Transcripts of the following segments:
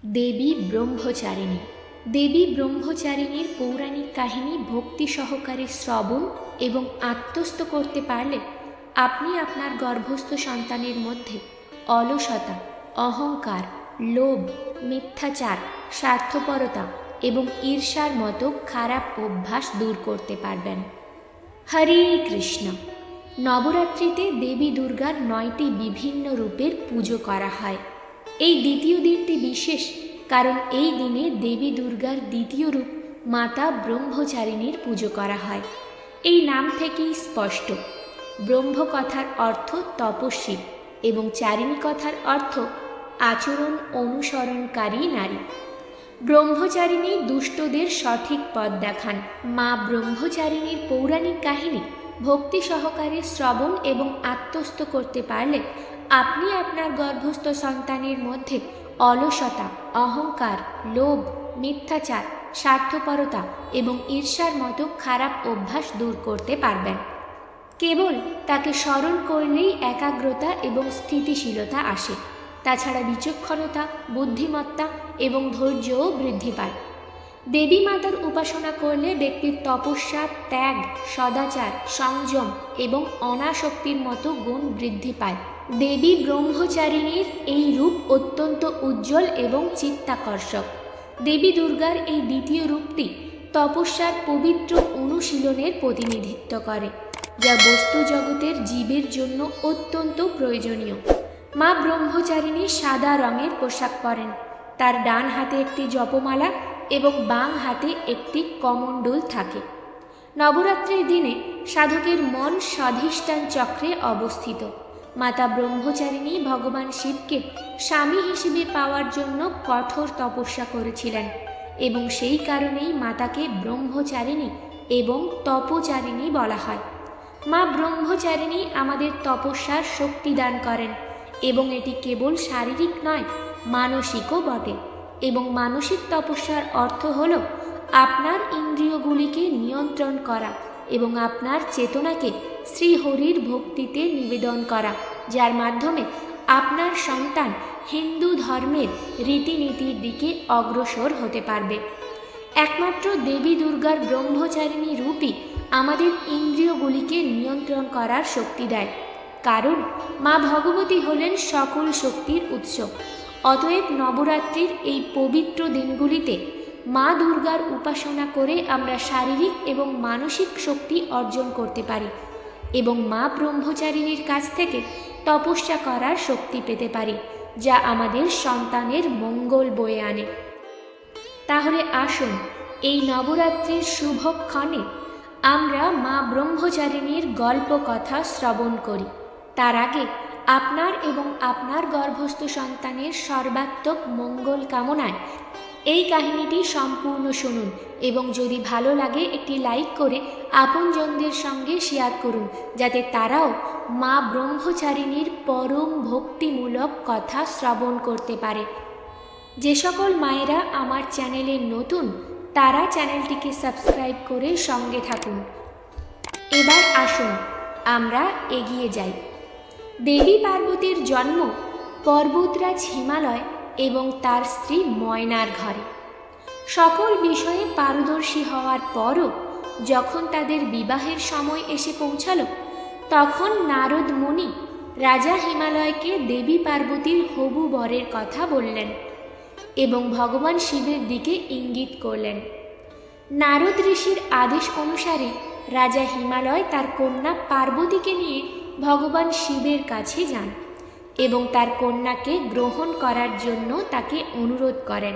দেবী ব্রহ্মচারিণী। দেবী ব্রহ্মচারিণীর পৌরাণিক কাহিনী ভক্তি সহকারে শ্রবণ এবং আত্মস্থ করতে পারলে আপনি আপনার গর্ভস্থ সন্তানের মধ্যে অলসতা, অহংকার, লোভ, মিথ্যাচার, স্বার্থপরতা এবং ঈর্ষার মতো খারাপ অভ্যাস দূর করতে পারবেন। হরে কৃষ্ণ। নবরাত্রিতে দেবী দুর্গার 9টি বিভিন্ন রূপের পুজো করা হয়। এই দ্বিতীয় দিনটি বিশেষ, কারণ এই দিনে দেবী দুর্গার দ্বিতীয় রূপ মাতা ব্রহ্মচারিণীর পুজো করা হয়। এই নাম থেকেই স্পষ্ট, ব্রহ্ম কথার অর্থ তপস্বী এবং চারিণী কথার অর্থ আচরণ অনুসরণকারী নারী। ব্রহ্মচারিণী দুষ্টদের সঠিক পথ দেখান। মা ব্রহ্মচারিণীর পৌরাণিক কাহিনী ভক্তি সহকারে শ্রবণ এবং আত্মস্থ করতে পারলে আপনি আপনার গর্ভস্থ সন্তানের মধ্যে অলসতা, অহংকার, লোভ, মিথ্যাচার, স্বার্থপরতা এবং ঈর্ষার মতো খারাপ অভ্যাস দূর করতে পারবেন। কেবল তাকে স্মরণ করলেই একাগ্রতা এবং স্থিতিশীলতা আসে। তাছাড়া বিচক্ষণতা, বুদ্ধিমত্তা এবং ধৈর্যও বৃদ্ধি পায়। দেবী মাতার উপাসনা করলে ব্যক্তির তপস্যা, ত্যাগ, সদাচার, সংযম এবং অনাসক্তির মতো গুণ বৃদ্ধি পায়। দেবী ব্রহ্মচারিণীর এই রূপ অত্যন্ত উজ্জ্বল এবং চিত্তাকর্ষক। দেবী দুর্গার এই দ্বিতীয় রূপটি তপস্যার পবিত্র অনুশীলনের প্রতিনিধিত্ব করে, যা বস্তু জগতের জীবের জন্য অত্যন্ত প্রয়োজনীয়। মা ব্রহ্মচারিণী সাদা রঙের পোশাক পরেন। তার ডান হাতে একটি জপমালা এবং বাম হাতে একটি কমণ্ডল থাকে। নবরাত্রির দিনে সাধকের মন স্বাধিষ্ঠান চক্রে অবস্থিত। মাতা ব্রহ্মচারিণী ভগবান শিবকে স্বামী হিসেবে পাওয়ার জন্য কঠোর তপস্যা করেছিলেন এবং সেই কারণেই মাতাকে ব্রহ্মচারিণী এবং তপচারিণী বলা হয়। মা ব্রহ্মচারিণী আমাদের তপস্যার শক্তি দান করেন এবং এটি কেবল শারীরিক নয়, মানসিকও বটে। এবং মানসিক তপস্যার অর্থ হল আপনার ইন্দ্রিয়গুলিকে নিয়ন্ত্রণ করা এবং আপনার চেতনাকে শ্রীহরির ভক্তিতে নিবেদন করা, যার মাধ্যমে আপনার সন্তান হিন্দু ধর্মের রীতিনীতির দিকে অগ্রসর হতে পারবে। একমাত্র দেবী দুর্গার ব্রহ্মচারিণী রূপই আমাদের ইন্দ্রিয়গুলিকে নিয়ন্ত্রণ করার শক্তি দেয়, কারণ মা ভগবতী হলেন সকল শক্তির উৎস। অতএব নবরাত্রির এই পবিত্র দিনগুলিতে মা দুর্গার উপাসনা করে আমরা শারীরিক এবং মানসিক শক্তি অর্জন করতে পারি এবং মা ব্রহ্মচারিণীর কাছ থেকে তপস্যা করার শক্তি পেতে পারি, যা আমাদের সন্তানের মঙ্গল বয়ে আনে। তাহলে আসুন এই নবরাত্রির শুভক্ষণে আমরা মা ব্রহ্মচারিণীর গল্প কথা শ্রবণ করি। তার আগে আপনার এবং আপনার গর্ভস্থ সন্তানের সর্বাত্মক মঙ্গল কামনায় এই কাহিনীটি সম্পূর্ণ শুনুন এবং যদি ভালো লাগে একটি লাইক করে আপনজনদের সঙ্গে শেয়ার করুন, যাতে তারাও মা ব্রহ্মচারিণীর পরম ভক্তিমূলক কথা শ্রবণ করতে পারে। যে সকল মায়েরা আমার চ্যানেলে নতুন, তারা চ্যানেলটিকে সাবস্ক্রাইব করে সঙ্গে থাকুন। এবার আসুন আমরা এগিয়ে যাই। দেবী পার্বতীর জন্ম পর্বতরাজ হিমালয় এবং তার স্ত্রী ময়নার ঘরে। সকল বিষয়ে পারদর্শী হওয়ার পরও যখন তাদের বিবাহের সময় এসে পৌঁছালো, তখন নারদ মুনি রাজা হিমালয়কে দেবী পার্বতীর হবু বরের কথা বললেন এবং ভগবান শিবের দিকে ইঙ্গিত করলেন। নারদ ঋষির আদেশ অনুসারে রাজা হিমালয় তার কন্যা পার্বতীকে নিয়ে ভগবান শিবের কাছে যান এবং তার কন্যাকে গ্রহণ করার জন্য তাকে অনুরোধ করেন।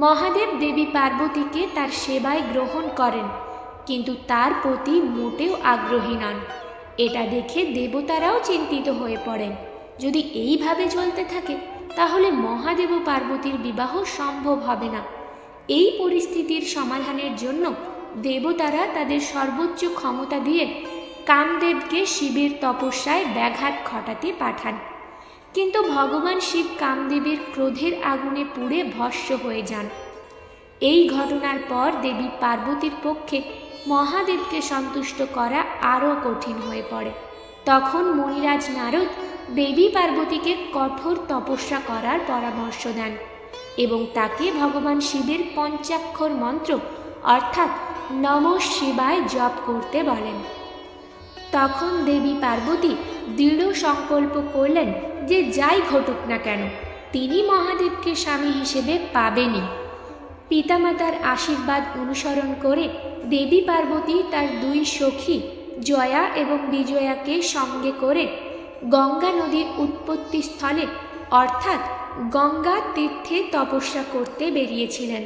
মহাদেব দেবী পার্বতীকে তার সেবায় গ্রহণ করেন, কিন্তু তার প্রতি মোটেও আগ্রহী নন। এটা দেখে দেবতারাও চিন্তিত হয়ে পড়েন। যদি এইভাবে চলতে থাকে তাহলে মহাদেব ও পার্বতীর বিবাহ সম্ভব হবে না। এই পরিস্থিতির সমাধানের জন্য দেবতারা তাদের সর্বোচ্চ ক্ষমতা দিয়ে কামদেবকে শিবের তপস্যায় ব্যাঘাত ঘটাতে পাঠান, কিন্তু ভগবান শিব কামদেবের ক্রোধের আগুনে পুড়ে ভস্ম হয়ে যান। এই ঘটনার পর দেবী পার্বতীর পক্ষে মহাদেবকে সন্তুষ্ট করা আরও কঠিন হয়ে পড়ে। তখন মুনিরাজ নারদ দেবী পার্বতীকে কঠোর তপস্যা করার পরামর্শ দেন এবং তাকে ভগবান শিবের পঞ্চাক্ষর মন্ত্র অর্থাৎ নমঃ শিবায় জপ করতে বলেন। তখন দেবী পার্বতী দৃঢ় সংকল্প করলেন যে যাই ঘটুক না কেন তিনি মহাদেবকে স্বামী হিসেবে পাবেনই। পিতামাতার আশীর্বাদ অনুসরণ করে দেবী পার্বতী তার দুই সখী জয়া এবং বিজয়াকে সঙ্গে করে গঙ্গা নদীর উৎপত্তি স্থলে অর্থাৎ গঙ্গা তীর্থে তপস্যা করতে বেরিয়েছিলেন।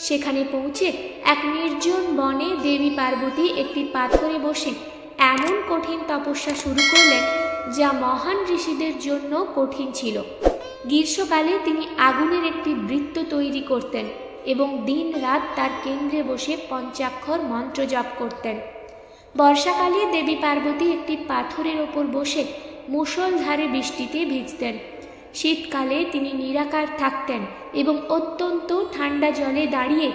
সেখানে পৌঁছে এক নির্জন বনে দেবী পার্বতী একটি পাথরে বসে এমন কঠিন তপস্যা শুরু করলেন যা মহান ঋষিদের জন্য কঠিন ছিল। গ্রীষ্মকালে তিনি আগুনের একটি বৃত্ত তৈরি করতেন এবং দিন রাত তার কেন্দ্রে বসে পঞ্চাক্ষর মন্ত্র জপ করতেন। বর্ষাকালে দেবী পার্বতী একটি পাথরের ওপর বসে মুষলধারে বৃষ্টিতে ভিজতেন। শীতকালে তিনি নিরাকার থাকতেন এবং অত্যন্ত ঠান্ডা জলে দাঁড়িয়ে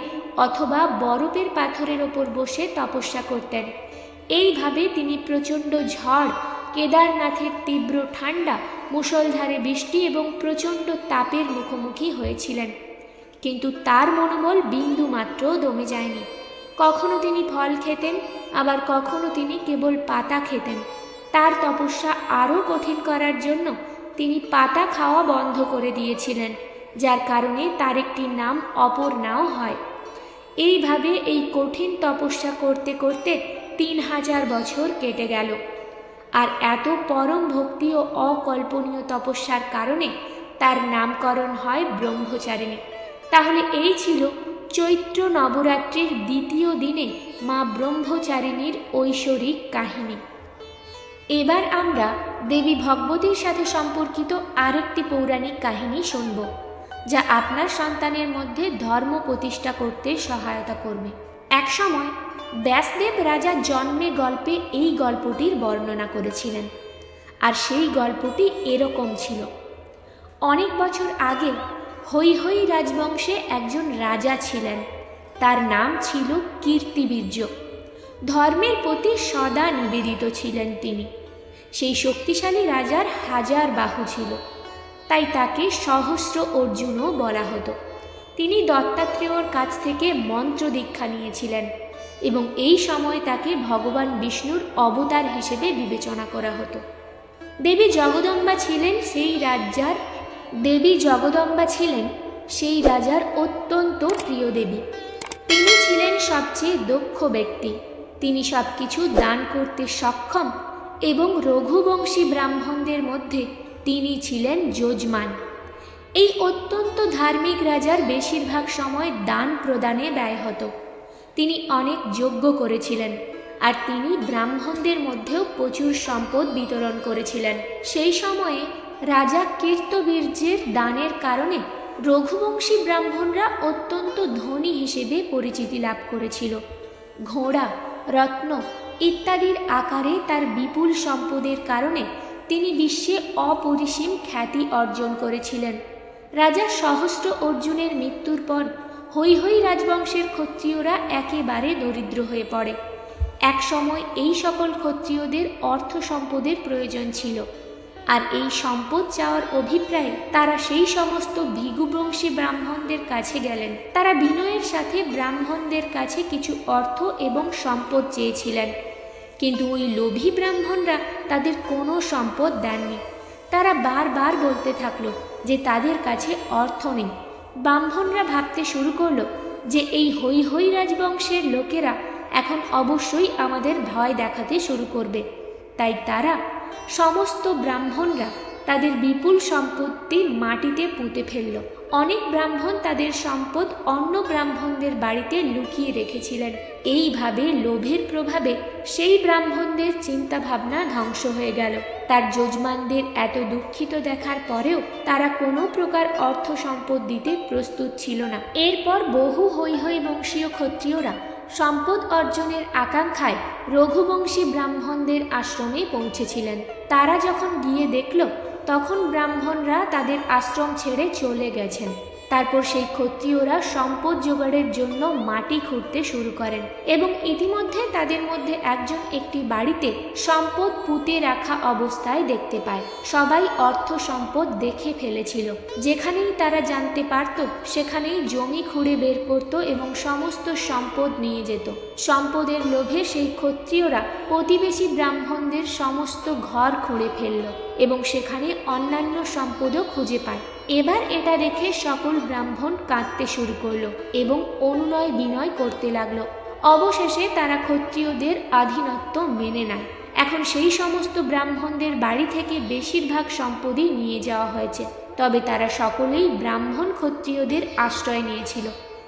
অথবা বরফের পাথরের ওপর বসে তপস্যা করতেন। এইভাবে তিনি প্রচণ্ড ঝড়, কেদারনাথের তীব্র ঠান্ডা, মুষলধারে বৃষ্টি এবং প্রচণ্ড তাপের মুখোমুখি হয়েছিলেন। কিন্তু তার মনোবল বিন্দু মাত্র দমে যায়নি। কখনো তিনি ফল খেতেন, আবার কখনো তিনি কেবল পাতা খেতেন। তার তপস্যা আরও কঠিন করার জন্য তিনি পাতা খাওয়া বন্ধ করে দিয়েছিলেন, যার কারণে তার একটি নাম অপর্ণাও হয়। এইভাবে এই কঠিন তপস্যা করতে করতে 3000 বছর কেটে গেল। আর এত পরম ভক্তি ও অকল্পনীয় তপস্যার কারণে তার নামকরণ হয় ব্রহ্মচারিণী। তাহলে এই ছিল চৈত্র নবরাত্রির দ্বিতীয় দিনে মা ব্রহ্মচারিণীর ঐশ্বরিক কাহিনী। এবার আমরা দেবী ভগবতীর সাথে সম্পর্কিত আরেকটি পৌরাণিক কাহিনী শুনব, যা আপনার সন্তানের মধ্যে ধর্ম প্রতিষ্ঠা করতে সহায়তা করবে। একসময় ব্যাসদেব রাজা জন্মে গল্পে এই গল্পটির বর্ণনা করেছিলেন। আর সেই গল্পটি এরকম ছিল। অনেক বছর আগে হৈহৈ রাজবংশে একজন রাজা ছিলেন। তার নাম ছিল কীর্তিবীর্য। ধর্মের প্রতি সদা নিবেদিত ছিলেন তিনি। সেই শক্তিশালী রাজার 1000 বাহু ছিল, তাই তাকে সহস্র অর্জুনও বলা হতো। তিনি দত্তাত্রেয়র কাছ থেকে মন্ত্র দীক্ষা নিয়েছিলেন এবং এই সময় তাকে ভগবান বিষ্ণুর অবতার হিসেবে বিবেচনা করা হতো। দেবী জগদম্বা ছিলেন সেই রাজার অত্যন্ত প্রিয় দেবী। তিনি ছিলেন সবচেয়ে দক্ষ ব্যক্তি। তিনি সবকিছু দান করতে সক্ষম এবং রঘুবংশী ব্রাহ্মণদের মধ্যে তিনি ছিলেন যজমান। এই অত্যন্ত ধার্মিক রাজার বেশিরভাগ সময় দান প্রদানে ব্যয় হতো। তিনি অনেক যজ্ঞ করেছিলেন আর তিনি ব্রাহ্মণদের মধ্যেও প্রচুর সম্পদ বিতরণ করেছিলেন। সেই সময়ে রাজা কীর্তবীর্যের দানের কারণে রঘুবংশী ব্রাহ্মণরা অত্যন্ত ধনী হিসেবে পরিচিতি লাভ করেছিল। ঘোড়া, রত্ন ইত্যাদির আকারে তার বিপুল সম্পদের কারণে তিনি বিশ্বে অপরিসীম খ্যাতি অর্জন করেছিলেন। রাজা সহস্র অর্জুনের মৃত্যুর পর হৈহৈ রাজবংশের ক্ষত্রিয়রা একেবারে দরিদ্র হয়ে পড়ে। এক সময় এই সকল ক্ষত্রিয়দের অর্থ সম্পদের প্রয়োজন ছিল, আর এই সম্পদ চাওয়ার অভিপ্রায়ে তারা সেই সমস্ত ভৃগুবংশী ব্রাহ্মণদের কাছে গেলেন। তারা বিনয়ের সাথে ব্রাহ্মণদের কাছে কিছু অর্থ এবং সম্পদ চেয়েছিলেন, কিন্তু ওই লোভী ব্রাহ্মণরা তাদের কোনো সম্পদ দেননি। তারা বারবার বলতে থাকলো যে তাদের কাছে অর্থ নেই। ব্রাহ্মণরা ভাবতে শুরু করলো যে এই হৈহৈ রাজবংশের লোকেরা এখন অবশ্যই আমাদের ভয় দেখাতে শুরু করবে। তাই তারা সমস্ত ব্রাহ্মণরা তাদের বিপুল সম্পত্তি মাটিতে পুঁতে ফেলল। অনেক ব্রাহ্মণ তাদের সম্পদ অন্য ব্রাহ্মণদের বাড়িতে লুকিয়ে রেখেছিলেন। এইভাবে লোভের প্রভাবে সেই ব্রাহ্মণদের চিন্তা ভাবনা ধ্বংস হয়ে গেল। তার যজমানদের এত দুঃখিত দেখার পরেও তারা কোনো প্রকার অর্থ সম্পদ দিতে প্রস্তুত ছিল না। এরপর বহু হৈহৈ বংশীয় ক্ষত্রিয়রা সম্পদ অর্জনের আকাঙ্ক্ষায় রঘুবংশী ব্রাহ্মণদের আশ্রমে পৌঁছেছিলেন। তারা যখন গিয়ে দেখল তখন ব্রাহ্মণরা তাদের আশ্রম ছেড়ে চলে গেছেন। তারপর সেই ক্ষত্রিয়রা সম্পদ জোগাড়ের জন্য মাটি খুঁড়তে শুরু করেন এবং ইতিমধ্যে তাদের মধ্যে একজন একটি বাড়িতে সম্পদ পুঁতে রাখা অবস্থায় দেখতে পায়। সবাই অর্থ সম্পদ দেখে ফেলেছিল। যেখানেই তারা জানতে পারত সেখানেই জমি খুঁড়ে বের করত এবং সমস্ত সম্পদ নিয়ে যেত। সম্পদের লোভে সেই ক্ষত্রিয়রা প্রতিবেশী ব্রাহ্মণদের সমস্ত ঘর খুঁড়ে ফেলল এবং সেখানে অন্যান্য সম্পদও খুঁজে পায়। এবার এটা দেখে সকল ব্রাহ্মণ কাঁদতে শুরু করলো এবং অনুনয় বিনয় করতে লাগলো। অবশেষে তারা ক্ষত্রিয়দের অধীনত্ব মেনে নেয়। এখন সেই সমস্ত ব্রাহ্মণদের বাড়ি থেকে বেশিরভাগ সম্পদই নিয়ে যাওয়া হয়েছে, তবে তারা সকলেই ব্রাহ্মণ ক্ষত্রিয়দের আশ্রয় নিয়েছিল।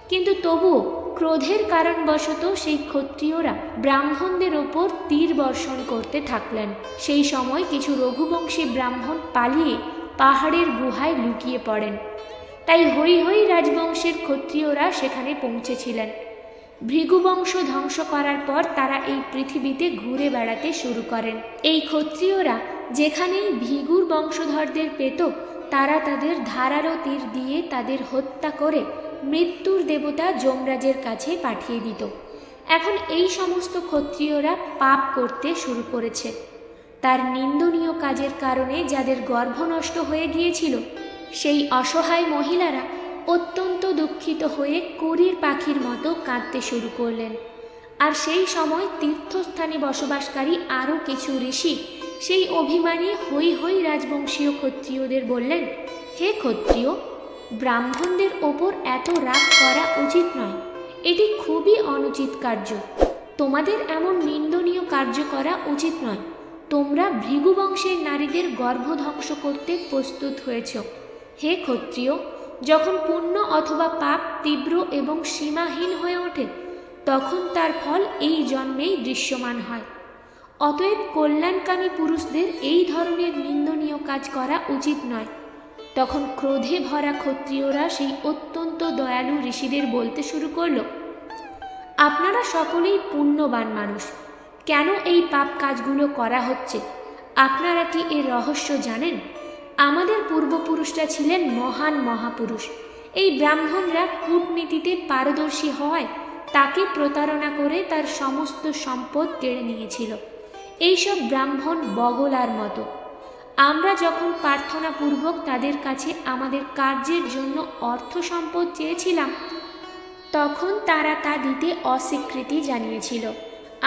কিন্তু তবুও ক্রোধের কারণবশত সেই ক্ষত্রিয়রা ব্রাহ্মণদের ওপর তীর বর্ষণ করতে থাকলেন। সেই সময় কিছু রঘুবংশী ব্রাহ্মণ পালিয়ে পাহাড়ের গুহায় লুকিয়ে পড়েন। তাই হৈ হৈ রাজবংশের ক্ষত্রিয়রা সেখানে পৌঁছেছিলেন। ভৃগুবংশ ধ্বংস করার পর তারা এই পৃথিবীতে ঘুরে বেড়াতে শুরু করেন। এই ক্ষত্রিয়রা যেখানেই ভৃগুর বংশধরদের পেত তারা তাদের ধারালো তীর দিয়ে তাদের হত্যা করে মৃত্যুর দেবতা যমরাজের কাছে পাঠিয়ে দিত। এখন এই সমস্ত ক্ষত্রিয়রা পাপ করতে শুরু করেছে। তার নিন্দনীয় কাজের কারণে যাদের গর্ভ নষ্ট হয়ে গিয়েছিল সেই অসহায় মহিলারা অত্যন্ত দুঃখিত হয়ে কুড়ির পাখির মতো কাঁদতে শুরু করলেন। আর সেই সময় তীর্থস্থানে বসবাসকারী আরও কিছু ঋষি সেই অভিমানী হৈ হৈ রাজবংশীয় ক্ষত্রিয়দের বললেন, হে ক্ষত্রিয়, ব্রাহ্মণদের ওপর এত রাগ করা উচিত নয়। এটি খুবই অনুচিত কার্য। তোমাদের এমন নিন্দনীয় কার্য করা উচিত নয়। তোমরা ভৃগুবংশের নারীদের গর্ভ ধ্বংস করতে প্রস্তুত হয়েছ। হে ক্ষত্রিয়, যখন পুণ্য অথবা পাপ তীব্র এবং সীমাহীন হয়ে ওঠে তখন তার ফল এই জন্মেই দৃশ্যমান হয়। অতএব কল্যাণকামী পুরুষদের এই ধরনের নিন্দনীয় কাজ করা উচিত নয়। তখন ক্রোধে ভরা ক্ষত্রিয়রা সেই অত্যন্ত দয়ালু ঋষিদের বলতে শুরু করল, আপনারা সকলেই পুণ্যবান মানুষ, কেন এই পাপ কাজগুলো করা হচ্ছে? আপনারা কি এর রহস্য জানেন? আমাদের পূর্বপুরুষরা ছিলেন মহান মহাপুরুষ। এই ব্রাহ্মণরা কূটনীতিতে পারদর্শী হওয়ায় তাকে প্রতারণা করে তার সমস্ত সম্পদ কেড়ে নিয়েছিল। এইসব ব্রাহ্মণ বগলার মতো। আমরা যখন প্রার্থনাপূর্বক তাদের কাছে আমাদের কার্যের জন্য অর্থ সম্পদ চেয়েছিলাম তখন তারা তা দিতে অস্বীকৃতি জানিয়েছিল।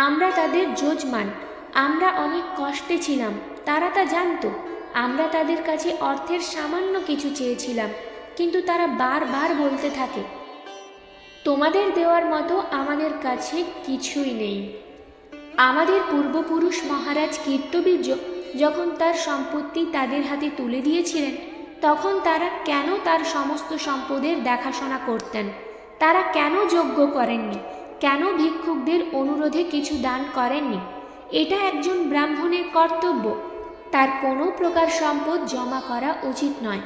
আমরা তাদের যজমান, আমরা অনেক কষ্টে ছিলাম, তারা তা জানত। আমরা তাদের কাছে অর্থের সামান্য কিছু চেয়েছিলাম, কিন্তু তারা বারবার বলতে থাকে, তোমাদের দেওয়ার মতো আমাদের কাছে কিছুই নেই। আমাদের পূর্বপুরুষ মহারাজ কীর্তবীর্য যখন তার সম্পত্তি তাদের হাতে তুলে দিয়েছিলেন তখন তারা কেন তার সমস্ত সম্পদের দেখাশোনা করতেন? তারা কেন যজ্ঞ করেননি? কেন ভিক্ষুকদের অনুরোধে কিছু দান করেননি? এটা একজন ব্রাহ্মণের কর্তব্য। তার কোনো প্রকার সম্পদ জমা করা উচিত নয়।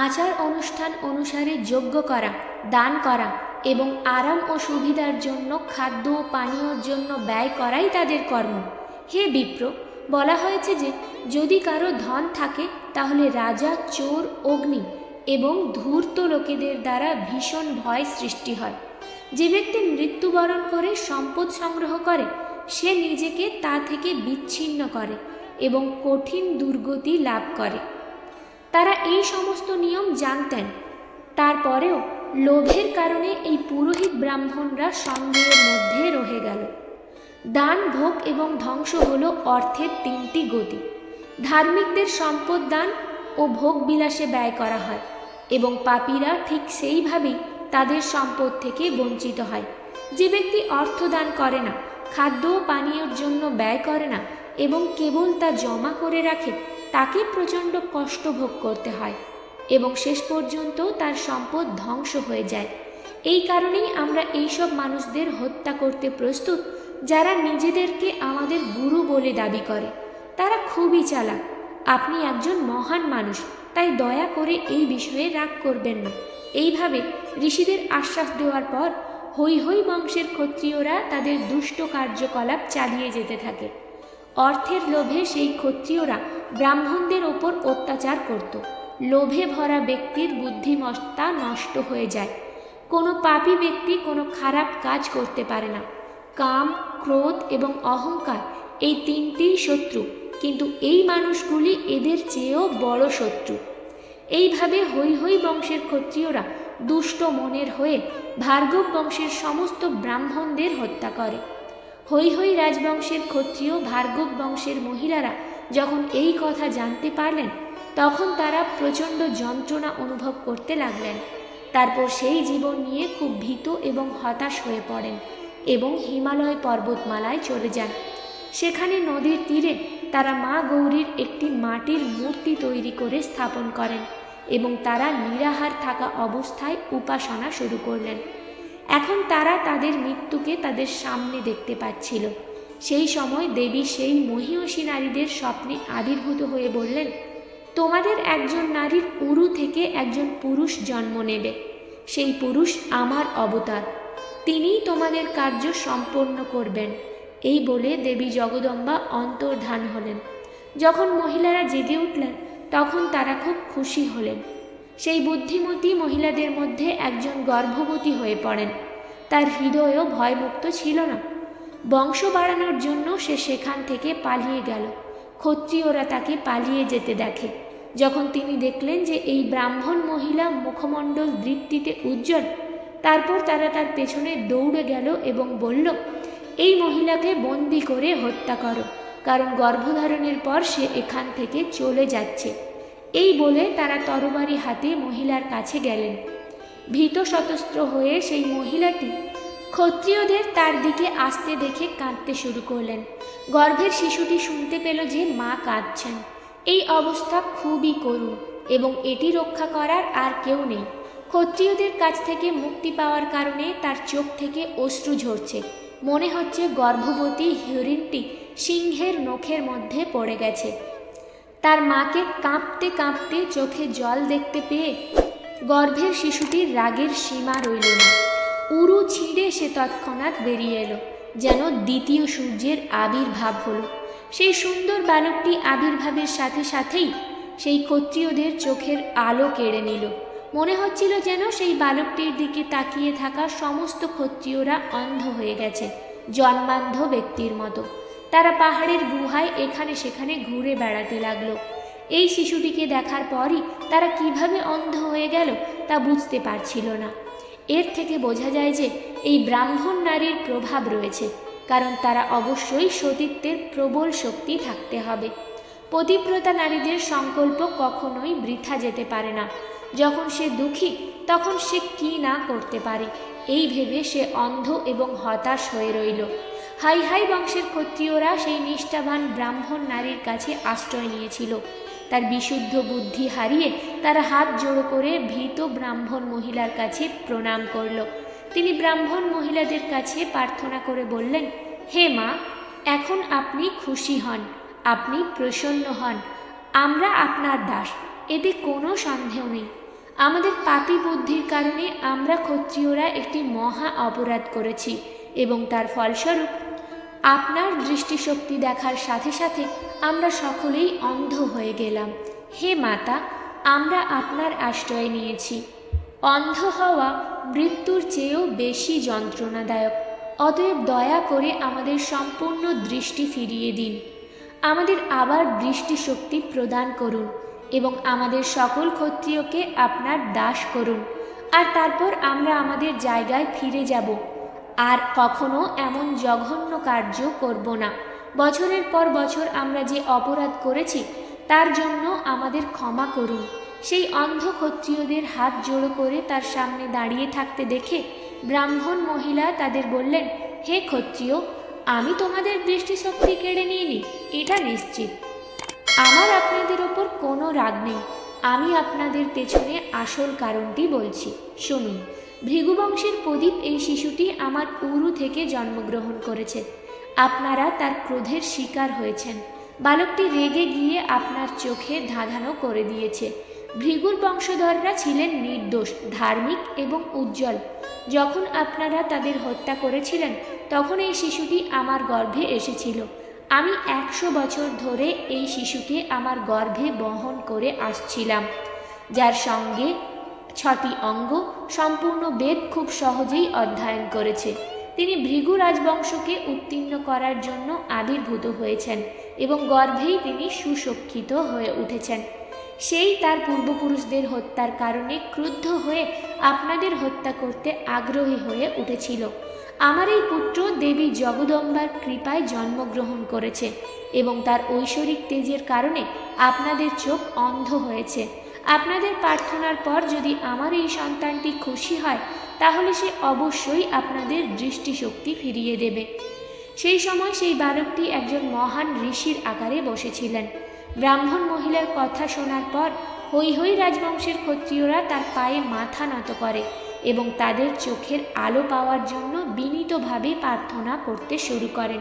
আচার অনুষ্ঠান অনুসারে যজ্ঞ করা, দান করা এবং আরাম ও সুবিধার জন্য খাদ্য ও পানীয়র জন্য ব্যয় করাই তাদের কর্ম। হে বিপ্র, বলা হয়েছে যে যদি কারো ধন থাকে তাহলে রাজা, চোর, অগ্নি এবং ধূর্ত লোকেদের দ্বারা ভীষণ ভয় সৃষ্টি হয়। যে ব্যক্তি মৃত্যুবরণ করে সম্পদ সংগ্রহ করে সে নিজেকে তা থেকে বিচ্ছিন্ন করে এবং কঠিন দুর্গতি লাভ করে। তারা এই সমস্ত নিয়ম জানতেন। তারপরেও লোভের কারণে এই পুরোহিত ব্রাহ্মণরা সন্দেহের মধ্যে রয়ে গেল। দান, ভোগ এবং ধ্বংস হল অর্থের তিনটি গতি। ধার্মিকদের সম্পদ দান ও ভোগ বিলাসে ব্যয় করা হয় এবং পাপীরা ঠিক সেইভাবেই তাদের সম্পদ থেকে বঞ্চিত হয়। যে ব্যক্তি অর্থ দান করে না, খাদ্য ও পানীয়র জন্য ব্যয় করে না এবং কেবল তা জমা করে রাখে তাকে প্রচণ্ড কষ্ট ভোগ করতে হয় এবং শেষ পর্যন্ত তার সম্পদ ধ্বংস হয়ে যায়। এই কারণেই আমরা এইসব মানুষদের হত্যা করতে প্রস্তুত যারা নিজেদেরকে আমাদের গুরু বলে দাবি করে। তারা খুবই চালাক। আপনি একজন মহান মানুষ, তাই দয়া করে এই বিষয়ে রাগ করবেন না। এইভাবে ঋষিদের আশ্বাস দেওয়ার পর হৈ হৈ বংশের ক্ষত্রিয়রা তাদের দুষ্ট কার্যকলাপ চালিয়ে যেতে থাকে। অর্থের লোভে সেই ক্ষত্রিয়রা ব্রাহ্মণদের ওপর অত্যাচার করত। লোভে ভরা ব্যক্তির বুদ্ধিমত্তা নষ্ট হয়ে যায়। কোনো পাপী ব্যক্তি কোনো খারাপ কাজ করতে পারে না। কাম, ক্রোধ এবং অহংকার এই তিনটিই শত্রু, কিন্তু এই মানুষগুলি এদের চেয়েও বড় শত্রু। এইভাবে হৈ বংশের ক্ষত্রিয়রা দুষ্ট মনের হয়ে ভার্গব বংশের সমস্ত ব্রাহ্মণদের হত্যা করে। হৈ রাজবংশের ক্ষত্রিয় ভার্গব বংশের মহিলারা যখন এই কথা জানতে পারলেন, তখন তারা প্রচণ্ড যন্ত্রণা অনুভব করতে লাগলেন। তারপর সেই জীবন নিয়ে খুব ভীত এবং হতাশ হয়ে পড়েন এবং হিমালয় পর্বতমালায় চলে যান। সেখানে নদীর তীরে তারা মা গৌরীর একটি মাটির মূর্তি তৈরি করে স্থাপন করেন এবং তারা নিরাহার থাকা অবস্থায় উপাসনা শুরু করলেন। এখন তারা তাদের মৃত্যুকে তাদের সামনে দেখতে পাচ্ছিল। সেই সময় দেবী সেই মহীয়সী নারীদের স্বপ্নে আবির্ভূত হয়ে বললেন, তোমাদের একজন নারীর উরু থেকে একজন পুরুষ জন্ম নেবে। সেই পুরুষ আমার অবতার, তিনিই তোমাদের কার্য সম্পন্ন করবেন। এই বলে দেবী জগদম্বা অন্তর্ধান হলেন। যখন মহিলারা জেগে উঠলেন, তখন তারা খুব খুশি হলেন। সেই বুদ্ধিমতী মহিলাদের মধ্যে একজন গর্ভবতী হয়ে পড়েন। তার হৃদয়ও ভয়মুক্ত ছিল না। বংশ বাড়ানোর জন্য সে সেখান থেকে পালিয়ে গেল। ক্ষত্রিয়রা তাকে পালিয়ে যেতে দেখে। যখন তিনি দেখলেন যে এই ব্রাহ্মণ মহিলা মুখমণ্ডল দীপ্তিতে উজ্জ্বল, তারপর তারা তার পেছনে দৌড়ে গেল এবং বলল, এই মহিলাকে বন্দি করে হত্যা করো, কারণ গর্ভধারণের পর সে এখান থেকে চলে যাচ্ছে। এই বলে তারা তরবারি হাতে মহিলার কাছে গেলেন। ভীত সতস্ত্র হয়ে সেই মহিলাটি ক্ষত্রিয়দের তার দিকে আসতে দেখে কাঁদতে শুরু করলেন। গর্ভের শিশুটি শুনতে পেল যে মা কাঁদছেন। এই অবস্থা খুবই করুণ এবং এটি রক্ষা করার আর কেউ নেই। ক্ষত্রিয়দের কাছ থেকে মুক্তি পাওয়ার কারণে তার চোখ থেকে অশ্রু ঝরছে। মনে হচ্ছে গর্ভবতী হরিণটি সিংহের নখের মধ্যে পড়ে গেছে। তার মাকে কাঁপতে কাঁপতে চোখে জল দেখতে পেয়ে গর্ভের শিশুটির রাগের সীমা রইল না। উরু ছিঁড়ে সে তৎক্ষণাৎ বেরিয়ে এলো, যেন দ্বিতীয় সূর্যের আবির্ভাব হলো। সেই সুন্দর বালকটি আবির্ভাবের সাথে সাথেই সেই ক্ষত্রিয়দের চোখের আলো কেড়ে নিল। মনে হচ্ছিল যেন সেই বালকটির দিকে তাকিয়ে থাকা সমস্ত ক্ষত্রিয়রা অন্ধ হয়ে গেছে, জন্মান্ধ ব্যক্তির মতো। তারা পাহাড়ের গুহায় এখানে সেখানে ঘুরে বেড়াতে লাগলো। এই শিশুটিকে দেখার পরই তারা কিভাবে অন্ধ হয়ে গেল তা বুঝতে পারছিল না। এর থেকে বোঝা যায় যে এই ব্রাহ্মণ নারীর প্রভাব রয়েছে, কারণ তারা অবশ্যই সতীত্বের প্রবল শক্তি থাকতে হবে। পতিব্রতা নারীদের সংকল্প কখনোই বৃথা যেতে পারে না। যখন সে দুঃখী, তখন সে কি না করতে পারে, এই ভেবে সে অন্ধ এবং হতাশ হয়ে রইল। হাই বংশের ক্ষত্রিয়রা সেই নিষ্ঠাবান ব্রাহ্মণ নারীর কাছে আশ্রয় নিয়েছিল। তার বিশুদ্ধ বুদ্ধি হারিয়ে তারা হাত জোড়ো করে ভীত ব্রাহ্মণ মহিলার কাছে প্রণাম করল। তিনি ব্রাহ্মণ মহিলাদের কাছে প্রার্থনা করে বললেন, হে মা, এখন আপনি খুশি হন, আপনি প্রসন্ন হন। আমরা আপনার দাস, এতে কোনো সন্দেহ নেই। আমাদের পাপী বুদ্ধির কারণে আমরা ক্ষত্রিয়রা একটি মহা অপরাধ করেছি এবং তার ফলস্বরূপ আপনার দৃষ্টিশক্তি দেখার সাথে সাথে আমরা সকলেই অন্ধ হয়ে গেলাম। হে মাতা, আমরা আপনার আশ্রয় নিয়েছি। অন্ধ হওয়া মৃত্যুর চেয়েও বেশি যন্ত্রণাদায়ক। অতএব দয়া করে আমাদের সম্পূর্ণ দৃষ্টি ফিরিয়ে দিন। আমাদের আবার দৃষ্টিশক্তি প্রদান করুন এবং আমাদের সকল ক্ষত্রিয়কে আপনার দাস করুন। আর তারপর আমরা আমাদের জায়গায় ফিরে যাব। আর কখনো এমন জঘন্য কার্য করব না। বছরের পর বছর আমরা যে অপরাধ করেছি তার জন্য আমাদের ক্ষমা করুন। সেই অন্ধ ক্ষত্রিয়দের হাত জোড়ো করে তার সামনে দাঁড়িয়ে থাকতে দেখে ব্রাহ্মণ মহিলা তাদের বললেন, হে ক্ষত্রিয়, আমি তোমাদের দৃষ্টিশক্তি কেড়ে নিইনি, এটা নিশ্চিত। আমার আপনাদের ওপর কোনো রাগ নেই। আমি আপনাদের পেছনে আসল কারণটি বলছি, শুনুন। ভৃগুবংশের প্রদীপ এই শিশুটি আমার উরু থেকে জন্মগ্রহণ করেছে। আপনারা তার ক্রোধের শিকার হয়েছেন। বালকটি রেগে গিয়ে আপনার চোখে ধাঁধানো করে দিয়েছে। ভৃগুর বংশধররা ছিলেন নির্দোষ, ধার্মিক এবং উজ্জ্বল। যখন আপনারা তাদের হত্যা করেছিলেন, তখন এই শিশুটি আমার গর্ভে এসেছিল। আমি 100 বছর ধরে এই শিশুকে আমার গর্ভে বহন করে আসছিলাম। যার সঙ্গে 6টি অঙ্গ, সম্পূর্ণ বেদ খুব সহজেই অধ্যয়ন করেছে। তিনি ভৃগু রাজবংশকে উত্তীর্ণ করার জন্য আবির্ভূত হয়েছেন এবং গর্ভেই তিনি সুশিক্ষিত হয়ে উঠেছেন। সেই তার পূর্বপুরুষদের হত্যার কারণে ক্রুদ্ধ হয়ে আপনাদের হত্যা করতে আগ্রহী হয়ে উঠেছিল। আমার এই পুত্র দেবী জগদম্বার কৃপায় জন্মগ্রহণ করেছে এবং তার ঐশ্বরিক তেজের কারণে আপনাদের চোখ অন্ধ হয়েছে। আপনাদের প্রার্থনার পর যদি আমার এই সন্তানটি খুশি হয় তাহলে সে অবশ্যই আপনাদের দৃষ্টিশক্তি ফিরিয়ে দেবে। সেই সময় সেই বালকটি একজন মহান ঋষির আকারে বসেছিলেন। ব্রাহ্মণ মহিলার কথা শোনার পর হৈহৈ রাজবংশের ক্ষত্রিয়রা তার পায়ে মাথা নত করে এবং তাদের চোখের আলো পাওয়ার জন্য বিনীতভাবে প্রার্থনা করতে শুরু করেন।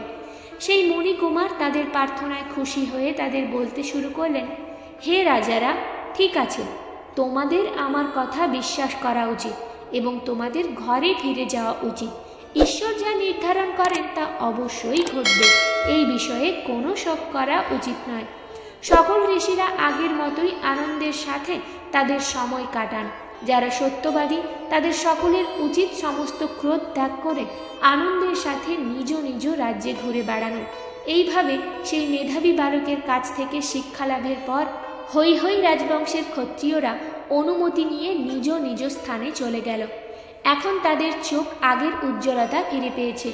সেই মুনিকুমার তাদের প্রার্থনায় খুশি হয়ে তাদের বলতে শুরু করলেন, হে রাজারা, ঠিক আছে, তোমাদের আমার কথা বিশ্বাস করা উচিত এবং তোমাদের ঘরে ফিরে যাওয়া উচিত। ঈশ্বর যা নির্ধারণ করেন তা অবশ্যই ঘটবে, এই বিষয়ে কোনো শোক করা উচিত নয়। সকল ঋষিরা আগের মতোই আনন্দের সাথে তাদের সময় কাটান। যারা সত্যবাদী তাদের সকলের উচিত সমস্ত ক্রোধ ত্যাগ করে আনন্দের সাথে নিজ নিজ রাজ্যে ঘুরে বেড়ানো। এইভাবে সেই মেধাবী বালকের কাছ থেকে শিক্ষা লাভের পর হৈহৈ রাজবংশের ক্ষত্রিয়রা অনুমতি নিয়ে নিজ নিজ স্থানে চলে গেল। এখন তাদের চোখ আগের উজ্জ্বলতা ফিরে পেয়েছে।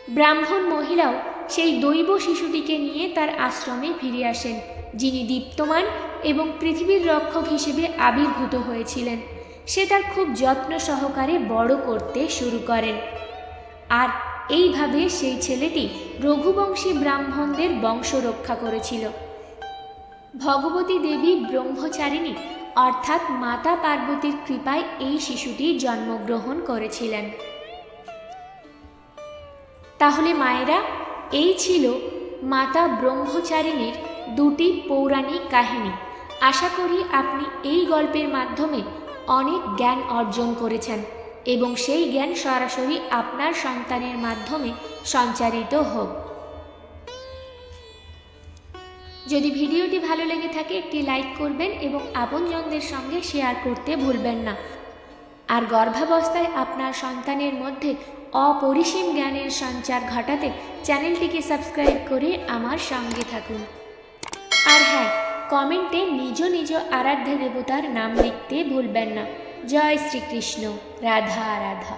ব্রাহ্মণ মহিলাও সেই দৈব শিশুটিকে নিয়ে তার আশ্রমে ফিরে আসেন, যিনি দীপ্তমান এবং পৃথিবীর রক্ষক হিসেবে আবির্ভূত হয়েছিলেন। সে তার খুব যত্ন সহকারে বড় করতে শুরু করেন। আর এইভাবে সেই ছেলেটি রঘুবংশী ব্রাহ্মণদের বংশ রক্ষা করেছিল। ভগবতী দেবী ব্রহ্মচারিণী অর্থাৎ মাতা পার্বতীর কৃপায় এই শিশুটি জন্মগ্রহণ করেছিলেন। তাহলে মায়েরা, এই ছিল মাতা ব্রহ্মচারিণীর দুটি পৌরাণিক কাহিনী। আশা করি আপনি এই গল্পের মাধ্যমে অনেক জ্ঞান অর্জন করেছেন এবং সেই জ্ঞান সরাসরি আপনার সন্তানের মাধ্যমে সঞ্চারিত হোক। যদি ভিডিওটি ভালো লেগে থাকে একটি লাইক করবেন এবং আপনজনদের সঙ্গে শেয়ার করতে ভুলবেন না। আর গর্ভাবস্থায় আপনার সন্তানের মধ্যে অপরিসীম জ্ঞানের সঞ্চার ঘটাতে চ্যানেলটিকে সাবস্ক্রাইব করে আমার সঙ্গে থাকুন। আর হ্যাঁ, কমেন্টে নিজ নিজ আরাধ্য দেবতার নাম লিখতে ভুলবেন না। জয় শ্রীকৃষ্ণ। রাধা রাধা।